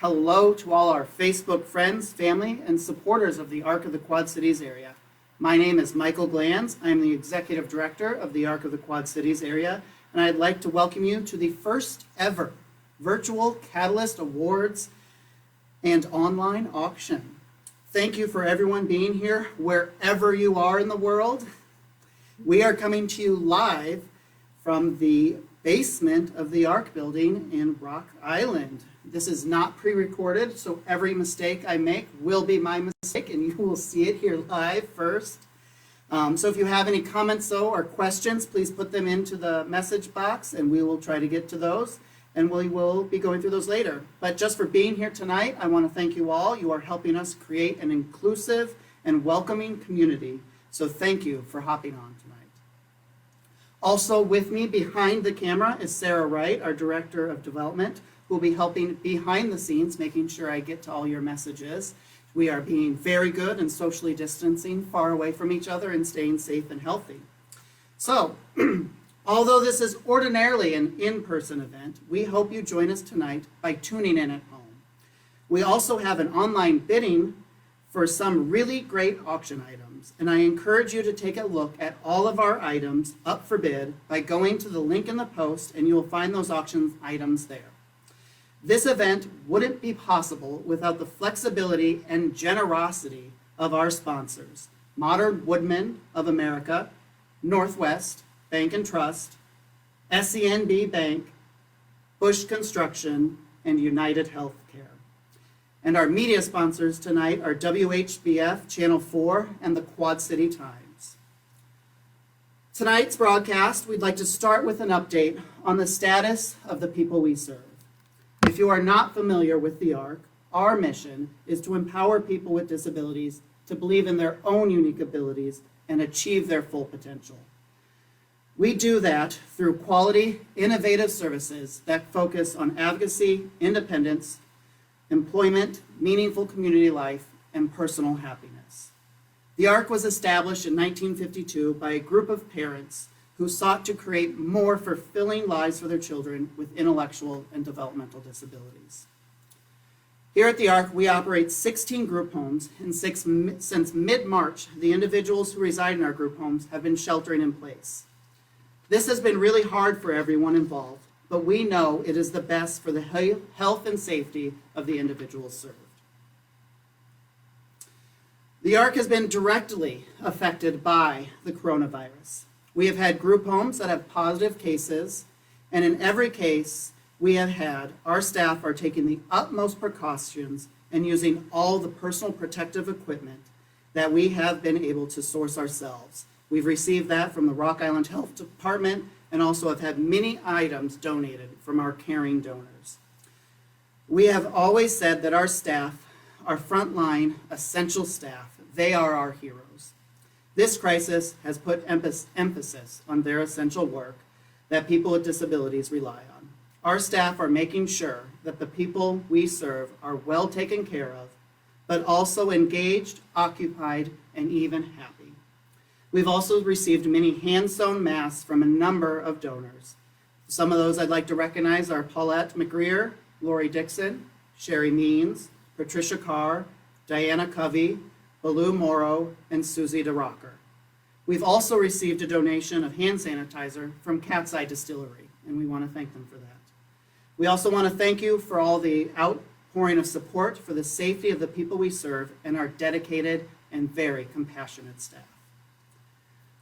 Hello to all our Facebook friends, family, and supporters of the Arc of the Quad Cities area. My name is Michael Glanz. I am the Executive Director of the Arc of the Quad Cities area, and I'd like to welcome you to the first ever virtual Catalyst Awards and online auction. Thank you for everyone being here wherever you are in the world. We are coming to you live from the basement of the Arc building in Rock Island. This is not pre-recorded, so every mistake I make will be my mistake, and you will see it here live first. So if you have any comments, though, or questions, please put them into the message box, and we will try to get to those, and we will be going through those later. But just for being here tonight, I want to thank you all. You are helping us create an inclusive and welcoming community, so thank you for hopping on tonight. Also with me behind the camera is Sarah Wright, our Director of Development, who will be helping behind the scenes, making sure I get to all your messages. We are being very good and socially distancing far away from each other and staying safe and healthy. So, although this is ordinarily an in-person event, we hope you join us tonight by tuning in at home. We also have an online bidding for some really great auction items, and I encourage you to take a look at all of our items up for bid by going to the link in the post, and you will find those auction items there. This event wouldn't be possible without the flexibility and generosity of our sponsors, Modern Woodmen of America, Northwest Bank and Trust, SENB Bank, Bush Construction, and United Healthcare. And our media sponsors tonight are WHBF Channel 4 and the Quad City Times. Tonight's broadcast, we'd like to start with an update on the status of the people we serve. If you are not familiar with the ARC, our mission is to empower people with disabilities to believe in their own unique abilities and achieve their full potential. We do that through quality, innovative services that focus on advocacy, independence, employment, meaningful community life, and personal happiness. The ARC was established in 1952 by a group of parents who sought to create more fulfilling lives for their children with intellectual and developmental disabilities. Here at the ARC, we operate 16 group homes, and since mid-March, the individuals who reside in our group homes have been sheltering in place. This has been really hard for everyone involved, but we know it is the best for the health and safety of the individuals served. The ARC has been directly affected by the coronavirus. We have had group homes that have positive cases, and in every case we have had, our staff are taking the utmost precautions and using all the personal protective equipment that we have been able to source ourselves. We've received that from the Rock Island Health Department and also have had many items donated from our caring donors. We have always said that our staff, our frontline essential staff, they are our heroes. This crisis has put emphasis on their essential work that people with disabilities rely on. Our staff are making sure that the people we serve are well taken care of, but also engaged, occupied, and even happy. We've also received many hand-sewn masks from a number of donors. Some of those I'd like to recognize are Paulette McGreer, Lori Dixon, Sherry Means, Patricia Carr, Diana Covey, Baloo Morrow, and Susie DeRocker. We've also received a donation of hand sanitizer from Cat's Eye Distillery, and we want to thank them for that. We also want to thank you for all the outpouring of support for the safety of the people we serve and our dedicated and very compassionate staff.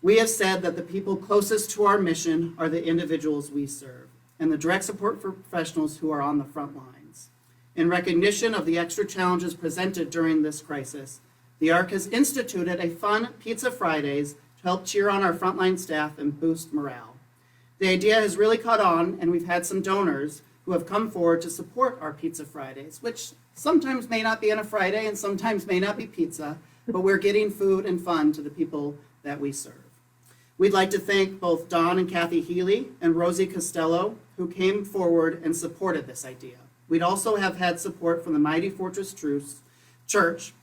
We have said that the people closest to our mission are the individuals we serve and the direct support for professionals who are on the front lines. In recognition of the extra challenges presented during this crisis, the ARC has instituted a fun Pizza Fridays to help cheer on our frontline staff and boost morale. The idea has really caught on, and we've had some donors who have come forward to support our Pizza Fridays, which sometimes may not be on a Friday and sometimes may not be pizza, but we're getting food and fun to the people that we serve. We'd like to thank both Don and Kathy Healy and Rosie Costello, who came forward and supported this idea. We'd also have had support from the Mighty Fortress Church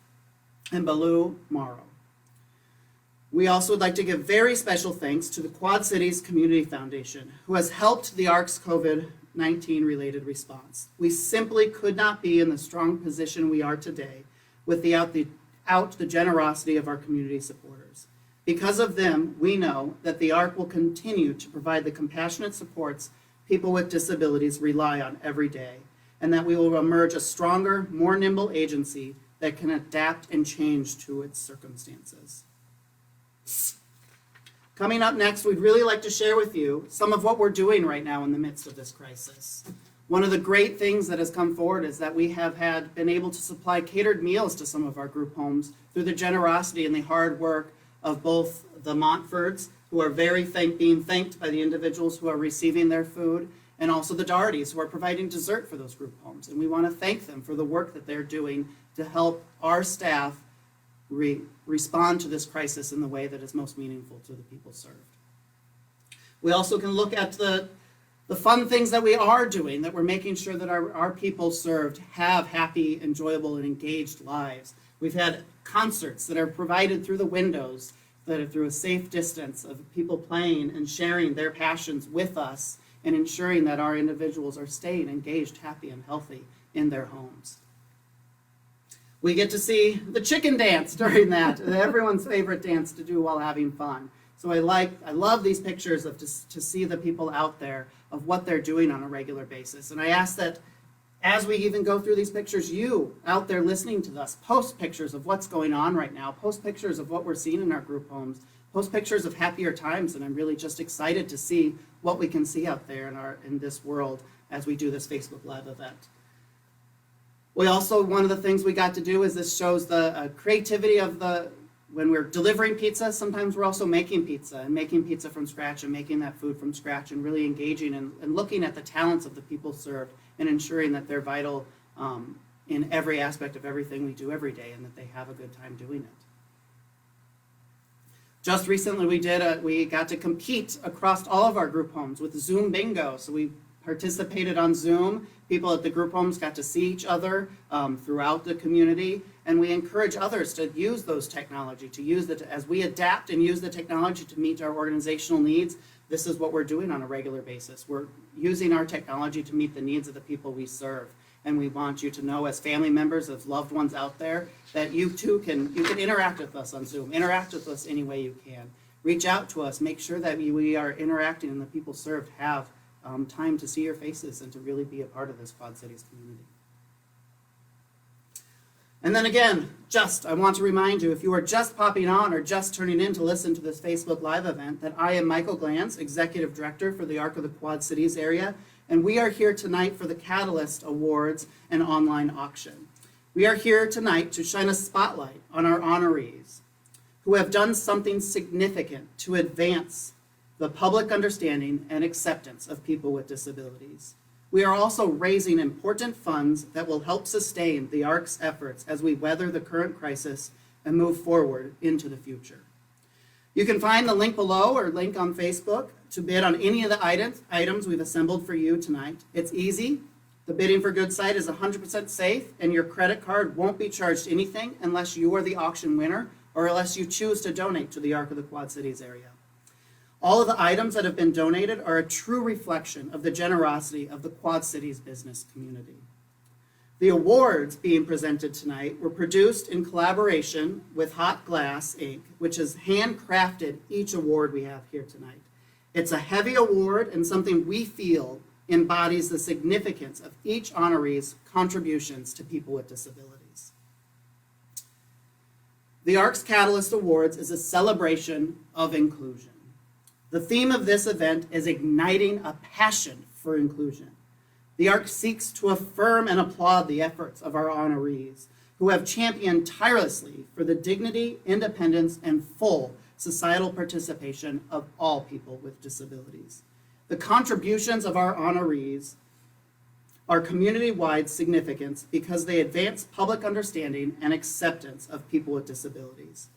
and Baloo Morrow. We also would like to give very special thanks to the Quad Cities Community Foundation, who has helped the ARC's COVID COVID-19 related response. We simply could not be in the strong position we are today without the generosity of our community supporters. Because of them, we know that the ARC will continue to provide the compassionate supports people with disabilities rely on every day, and that we will emerge a stronger, more nimble agency that can adapt and change to its circumstances. Coming up next, we'd really like to share with you some of what we're doing right now in the midst of this crisis. One of the great things that has come forward is that we have been able to supply catered meals to some of our group homes through the generosity and the hard work of both the Montfords, who are being thanked by the individuals who are receiving their food, and also the Daughertys, who are providing dessert for those group homes. And we want to thank them for the work that they're doing to help our staff respond to this crisis in the way that is most meaningful to the people served. We also can look at the fun things that we are doing, that we're making sure that our people served have happy, enjoyable, and engaged lives. We've had concerts that are provided through the windows, that are through a safe distance of people playing and sharing their passions with us and ensuring that our individuals are staying engaged, happy, and healthy in their homes. We get to see the chicken dance during that, everyone's favorite dance to do while having fun. So I love these pictures to see the people out there of what they're doing on a regular basis. And I ask that as we even go through these pictures, you out there listening to us, post pictures of what's going on right now, post pictures of what we're seeing in our group homes, post pictures of happier times, and I'm really just excited to see what we can see out there in this world as we do this Facebook Live event. We also, one of the things we got to do is this shows the creativity of when we're delivering pizza, sometimes we're also making pizza and making pizza from scratch and making that food from scratch and really engaging and looking at the talents of the people served and ensuring that they're vital in every aspect of everything we do every day and that they have a good time doing it. Just recently we got to compete across all of our group homes with Zoom bingo. So we participated on Zoom. People at the group homes got to see each other throughout the community, and we encourage others to use those technology, to use it as we adapt and use the technology to meet our organizational needs. This is what we're doing on a regular basis. We're using our technology to meet the needs of the people we serve. And we want you to know, as family members, as loved ones out there, that you too can interact with us on Zoom, interact with us any way you can. Reach out to us, make sure that we are interacting and the people served have time to see your faces and to really be a part of this Quad Cities community. And then again, I want to remind you, if you are just popping on or just turning in to listen to this Facebook Live event, that I am Michael Glantz, Executive Director for the ARC of the Quad Cities area, and we are here tonight for the Catalyst Awards and online auction. We are here tonight to shine a spotlight on our honorees who have done something significant to advance the public understanding and acceptance of people with disabilities. We are also raising important funds that will help sustain the ARC's efforts as we weather the current crisis and move forward into the future. You can find the link below or link on Facebook to bid on any of the items we've assembled for you tonight. It's easy. The Bidding for Good site is 100% safe, and your credit card won't be charged anything unless you are the auction winner or unless you choose to donate to the ARC of the Quad Cities area. All of the items that have been donated are a true reflection of the generosity of the Quad Cities business community. The awards being presented tonight were produced in collaboration with Hot Glass Inc., which has handcrafted each award we have here tonight. It's a heavy award and something we feel embodies the significance of each honoree's contributions to people with disabilities. The ARC's Catalyst Awards is a celebration of inclusion. The theme of this event is igniting a passion for inclusion. The ARC seeks to affirm and applaud the efforts of our honorees who have championed tirelessly for the dignity, independence, and full societal participation of all people with disabilities. The contributions of our honorees are community-wide significance because they advance public understanding and acceptance of people with disabilities.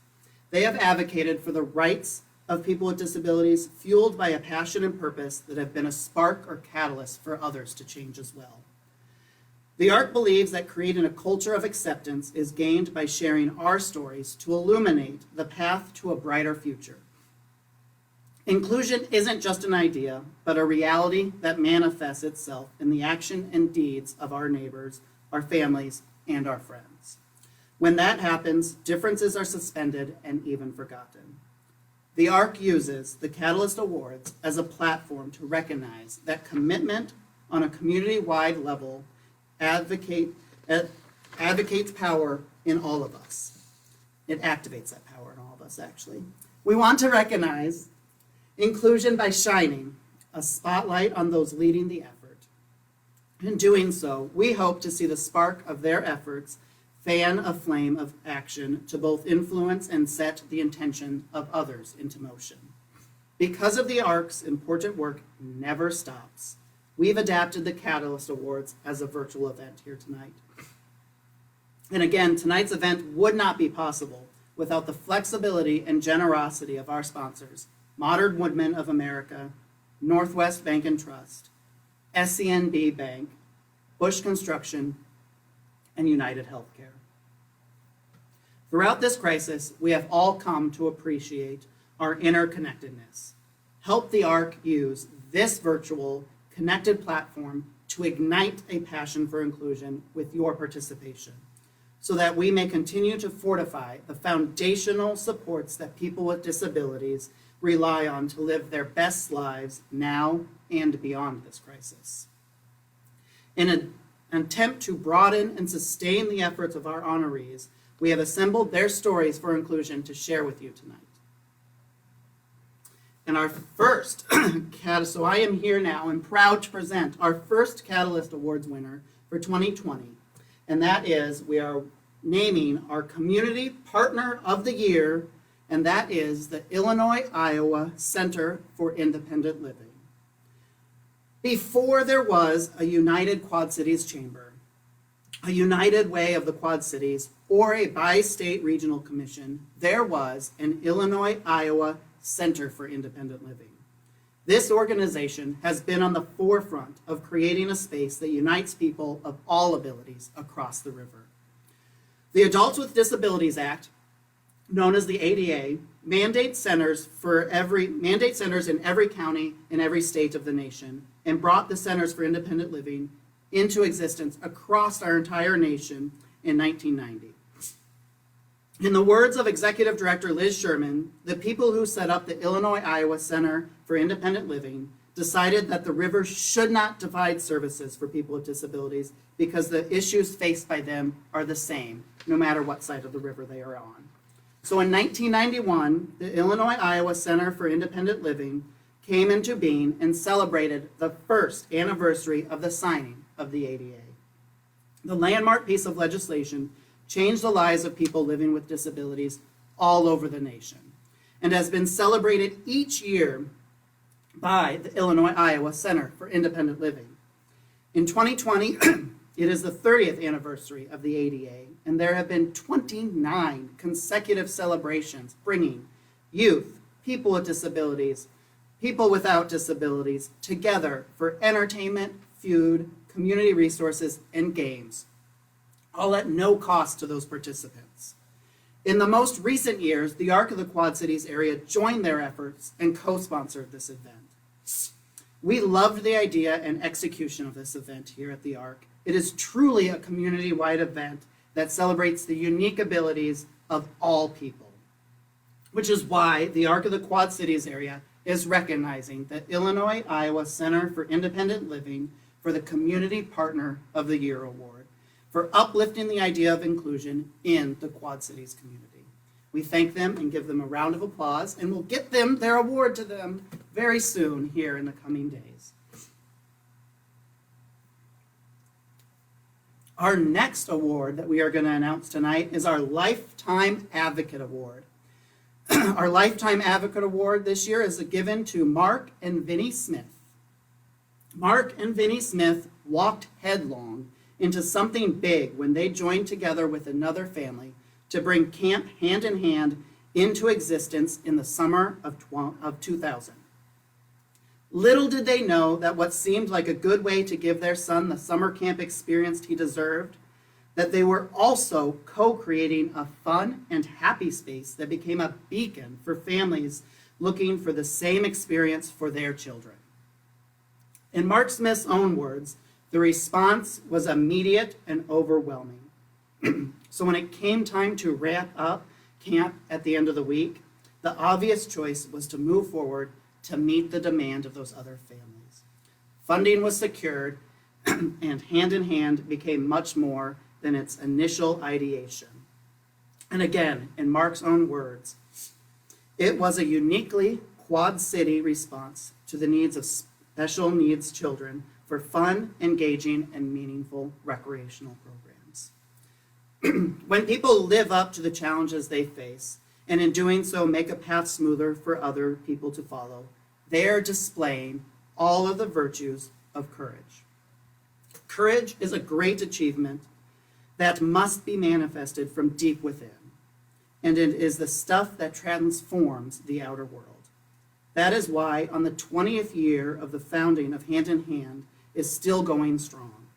They have advocated for the rights of people with disabilities, fueled by a passion and purpose that have been a spark or catalyst for others to change as well. The ARC believes that creating a culture of acceptance is gained by sharing our stories to illuminate the path to a brighter future. Inclusion isn't just an idea, but a reality that manifests itself in the action and deeds of our neighbors, our families, and our friends. When that happens, differences are suspended and even forgotten. The ARC uses the Catalyst Awards as a platform to recognize that commitment on a community-wide level advocates power in all of us. It activates that power in all of us, actually. We want to recognize inclusion by shining a spotlight on those leading the effort. In doing so, we hope to see the spark of their efforts fan a flame of action to both influence and set the intention of others into motion. Because of the ARC's important work never stops, we've adapted the Catalyst Awards as a virtual event here tonight. And again, tonight's event would not be possible without the flexibility and generosity of our sponsors, Modern Woodmen of America, Northwest Bank and Trust, SCNB Bank, Bush Construction, and United Healthcare. Throughout this crisis, we have all come to appreciate our interconnectedness. Help the ARC use this virtual connected platform to ignite a passion for inclusion with your participation, so that we may continue to fortify the foundational supports that people with disabilities rely on to live their best lives now and beyond this crisis. In an attempt to broaden and sustain the efforts of our honorees, we have assembled their stories for inclusion to share with you tonight. And our first, so I am here now and proud to present our first Catalyst Awards winner for 2020. And that is, we are naming our Community Partner of the Year, and that is the Illinois-Iowa Center for Independent Living. Before there was a United Quad Cities Chamber, a United Way of the Quad Cities, or a bi-state regional commission, there was an Illinois-Iowa Center for Independent Living. This organization has been on the forefront of creating a space that unites people of all abilities across the river. The Adults with Disabilities Act, known as the ADA, mandates centers in every county in every state of the nation, and brought the Centers for Independent Living into existence across our entire nation in 1990. In the words of Executive Director Liz Sherman, the people who set up the Illinois-Iowa Center for Independent Living decided that the river should not divide services for people with disabilities because the issues faced by them are the same, no matter what side of the river they are on. So in 1991, the Illinois-Iowa Center for Independent Living came into being and celebrated the first anniversary of the signing of the ADA. The landmark piece of legislation changed the lives of people living with disabilities all over the nation and has been celebrated each year by the Illinois-Iowa Center for Independent Living. In 2020, it is the 30th anniversary of the ADA, and there have been 29 consecutive celebrations bringing youth, people with disabilities, people without disabilities together for entertainment, food, community resources, and games, all at no cost to those participants. In the most recent years, the ARC of the Quad Cities area joined their efforts and co-sponsored this event. We loved the idea and execution of this event here at the ARC. It is truly a community-wide event that celebrates the unique abilities of all people, which is why the ARC of the Quad Cities area is recognizing the Illinois-Iowa Center for Independent Living for the Community Partner of the Year Award for uplifting the idea of inclusion in the Quad Cities community. We thank them and give them a round of applause, and we'll get them their award to them very soon here in the coming days. Our next award that we are going to announce tonight is our Lifetime Advocate Award. Our Lifetime Advocate Award this year is given to Mark and Vinnie Smith. Mark and Vinnie Smith walked headlong into something big when they joined together with another family to bring Camp Hand in Hand into existence in the summer of 2000. Little did they know that what seemed like a good way to give their son the summer camp experience he deserved, that they were also co-creating a fun and happy space that became a beacon for families looking for the same experience for their children. In Mark Smith's own words, the response was immediate and overwhelming. So when it came time to wrap up camp at the end of the week, the obvious choice was to move forward to meet the demand of those other families. Funding was secured, and hand in hand became much more than its initial ideation. And again, in Mark's own words, it was a uniquely Quad City response to the needs of special needs children for fun, engaging, and meaningful recreational programs. When people live up to the challenges they face, and in doing so make a path smoother for other people to follow, they are displaying all of the virtues of courage. Courage is a great achievement that must be manifested from deep within, and it is the stuff that transforms the outer world. That is why on the 20th year of the founding of Hand in Hand is still going strong,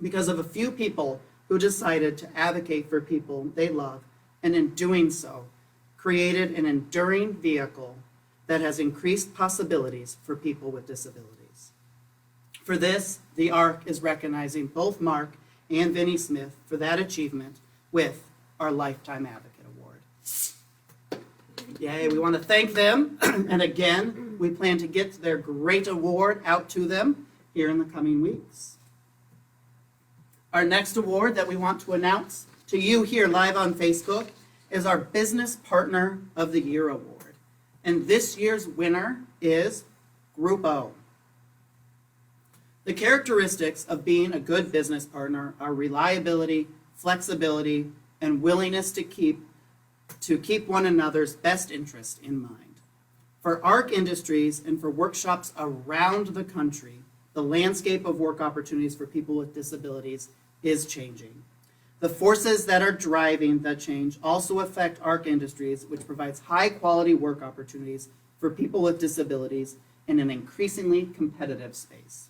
because of a few people who decided to advocate for people they love, and in doing so, created an enduring vehicle that has increased possibilities for people with disabilities. For this, the ARC is recognizing both Mark and Vinnie Smith for that achievement with our Lifetime Advocate Award. Yay, we want to thank them, and again, we plan to get their great award out to them here in the coming weeks. Our next award that we want to announce to you here live on Facebook is our Business Partner of the Year Award. And this year's winner is Group O. The characteristics of being a good business partner are reliability, flexibility, and willingness to keep one another's best interest in mind. For ARC Industries and for workshops around the country, the landscape of work opportunities for people with disabilities is changing. The forces that are driving that change also affect ARC Industries, which provides high-quality work opportunities for people with disabilities in an increasingly competitive space.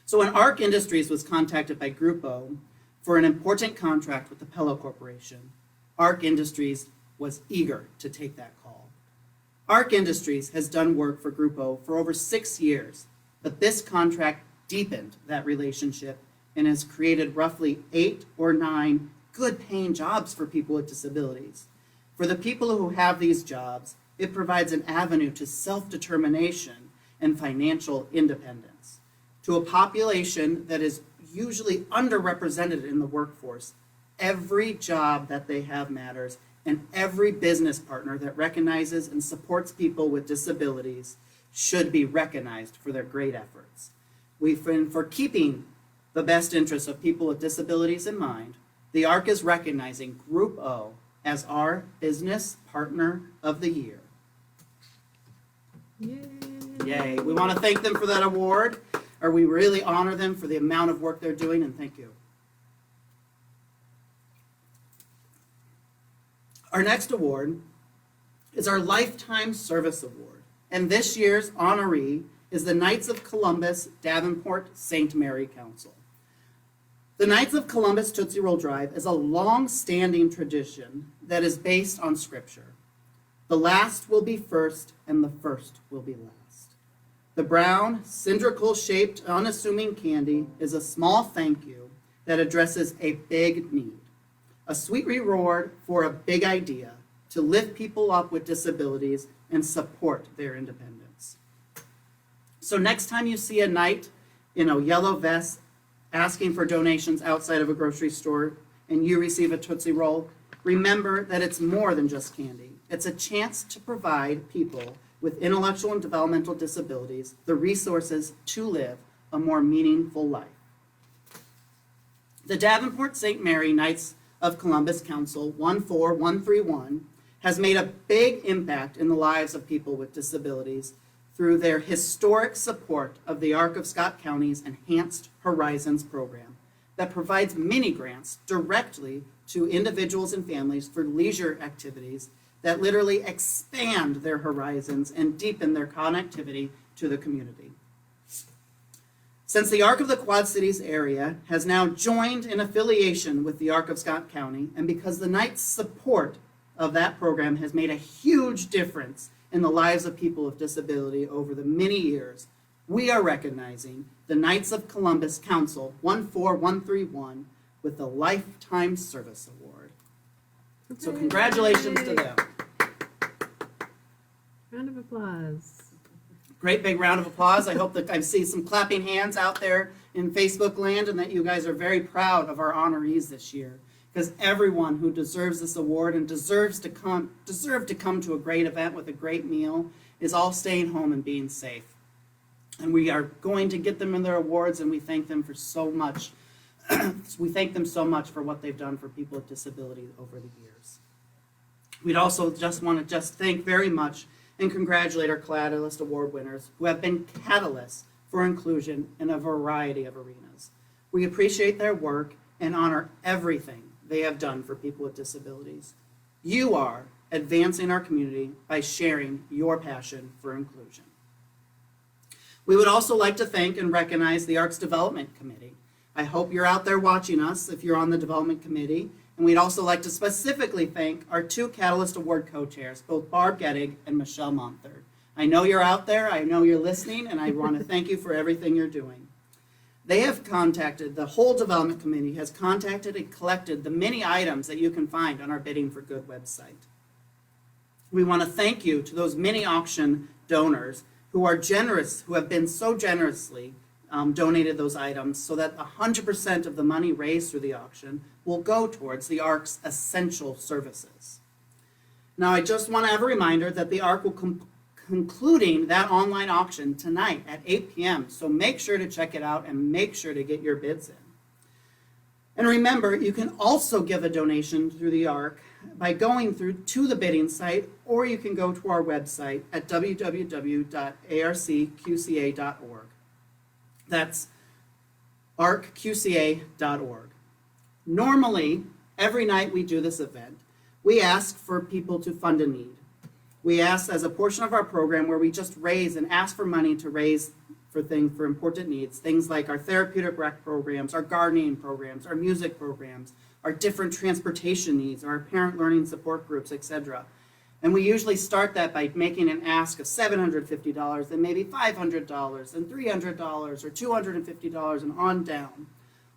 So when ARC Industries was contacted by Group O for an important contract with the Pella Corporation, ARC Industries was eager to take that call. ARC Industries has done work for Group O for over 6 years, but this contract deepened that relationship and has created roughly 8 or 9 good-paying jobs for people with disabilities. For the people who have these jobs, it provides an avenue to self-determination and financial independence. To a population that is usually underrepresented in the workforce, every job that they have matters, and every business partner that recognizes and supports people with disabilities should be recognized for their great efforts. For keeping the best interests of people with disabilities in mind, the ARC is recognizing Group O as our Business Partner of the Year. Yay! Yay. We want to thank them for that award, or we really honor them for the amount of work they're doing, and thank you. Our next award is our Lifetime Service Award, and this year's honoree is the Knights of Columbus Davenport St. Mary Council. The Knights of Columbus Tootsie Roll Drive is a long-standing tradition that is based on Scripture. The last will be first, and the first will be last. The brown, cylindrical-shaped, unassuming candy is a small thank you that addresses a big need, a sweet reward for a big idea to lift people up with disabilities and support their independence. So next time you see a knight in a yellow vest asking for donations outside of a grocery store and you receive a Tootsie Roll, remember that it's more than just candy. It's a chance to provide people with intellectual and developmental disabilities the resources to live a more meaningful life. The Davenport St. Mary Knights of Columbus Council 14131 has made a big impact in the lives of people with disabilities through their historic support of the ARC of Scott County's Enhanced Horizons program that provides mini grants directly to individuals and families for leisure activities that literally expand their horizons and deepen their connectivity to the community. Since the ARC of the Quad Cities area has now joined in affiliation with the ARC of Scott County, and because the Knights support of that program has made a huge difference in the lives of people with disability over the many years, we are recognizing the Knights of Columbus Council 14131 with the Lifetime Service Award. So congratulations to them. Round of applause. Great big round of applause. I hope that I see some clapping hands out there in Facebook land and that you guys are very proud of our honorees this year, because everyone who deserves this award and deserve to come to a great event with a great meal is all staying home and being safe. And we are going to get them in their awards, and we thank them for so much. We thank them so much for what they've done for people with disabilities over the years. We'd also just want to thank very much and congratulate our Catalyst Award winners who have been catalysts for inclusion in a variety of arenas. We appreciate their work and honor everything they have done for people with disabilities. You are advancing our community by sharing your passion for inclusion. We would also like to thank and recognize the Arts Development Committee. I hope you're out there watching us if you're on the Development Committee. And we'd also like to specifically thank our two Catalyst Award co-chairs, both Barb Gettig and Michelle Monthard. I know you're out there, I know you're listening, and I want to thank you for everything you're doing. They have contacted, the whole Development Committee has contacted and collected the many items that you can find on our Bidding for Good website. We want to thank you to those many auction donors who are generous, who have been so generously donated those items so that 100% of the money raised through the auction will go towards the ARC's essential services. Now, I just want to have a reminder that the ARC will concluding that online auction tonight at 8 p.m. So make sure to check it out and make sure to get your bids in. And remember, you can also give a donation through the ARC by going through to the bidding site, or you can go to our website at www.arcqca.org. That's arcqca.org. Normally, every night we do this event, we ask for people to fund a need. We ask as a portion of our program where we just raise and ask for money to raise for important needs, things like our therapeutic rec programs, our gardening programs, our music programs, our different transportation needs, our parent learning support groups, etc. And we usually start that by making an ask of $750, then maybe $500, and $300, or $250, and on down.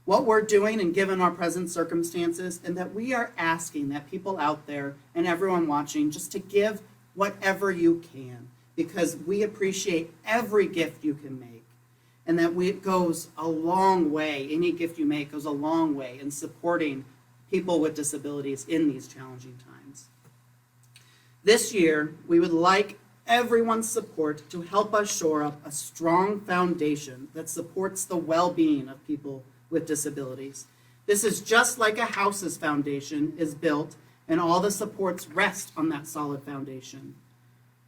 What we're doing, and given our present circumstances, and that we are asking that people out there and everyone watching just to give whatever you can, because we appreciate every gift you can make, and that it goes a long way. Any gift you make goes a long way in supporting people with disabilities in these challenging times. This year, we would like everyone's support to help us shore up a strong foundation that supports the well-being of people with disabilities. This is just like a house's foundation is built, and all the supports rest on that solid foundation.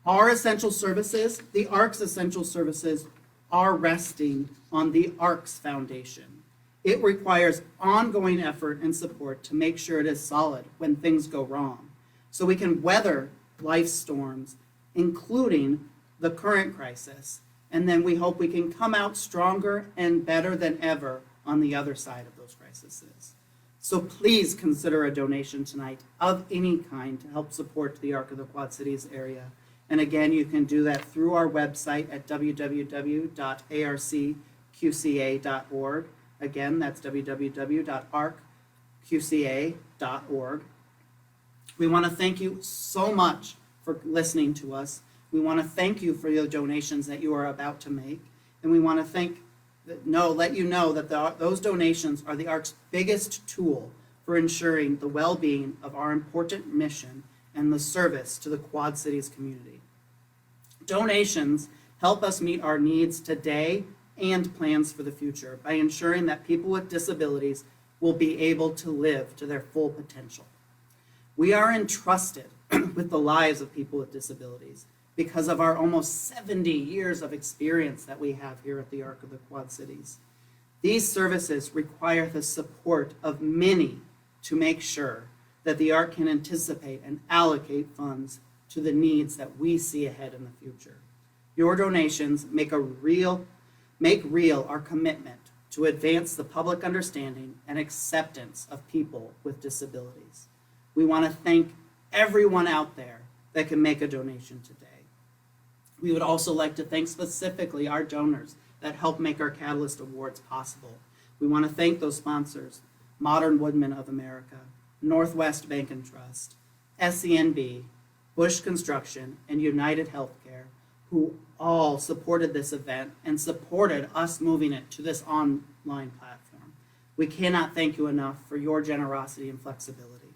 Our essential services, the ARC's essential services, are resting on the ARC's foundation. It requires ongoing effort and support to make sure it is solid when things go wrong, so we can weather life's storms, including the current crisis, and then we hope we can come out stronger and better than ever on the other side of those crises. So please consider a donation tonight of any kind to help support the ARC of the Quad Cities area. And again, you can do that through our website at www.arcqca.org. Again, that's www.arcqca.org. We want to thank you so much for listening to us. We want to thank you for the donations that you are about to make. And we want to let you know that those donations are the ARC's biggest tool for ensuring the well-being of our important mission and the service to the Quad Cities community. Donations help us meet our needs today and plans for the future by ensuring that people with disabilities will be able to live to their full potential. We are entrusted with the lives of people with disabilities because of our almost 70 years of experience that we have here at the ARC of the Quad Cities. These services require the support of many to make sure that the ARC can anticipate and allocate funds to the needs that we see ahead in the future. Your donations make real our commitment to advance the public understanding and acceptance of people with disabilities. We want to thank everyone out there that can make a donation today. We would also like to thank specifically our donors that help make our Catalyst Awards possible. We want to thank those sponsors: Modern Woodmen of America, Northwest Bank and Trust, SCNB, Bush Construction, and United Healthcare, who all supported this event and supported us moving it to this online platform. We cannot thank you enough for your generosity and flexibility.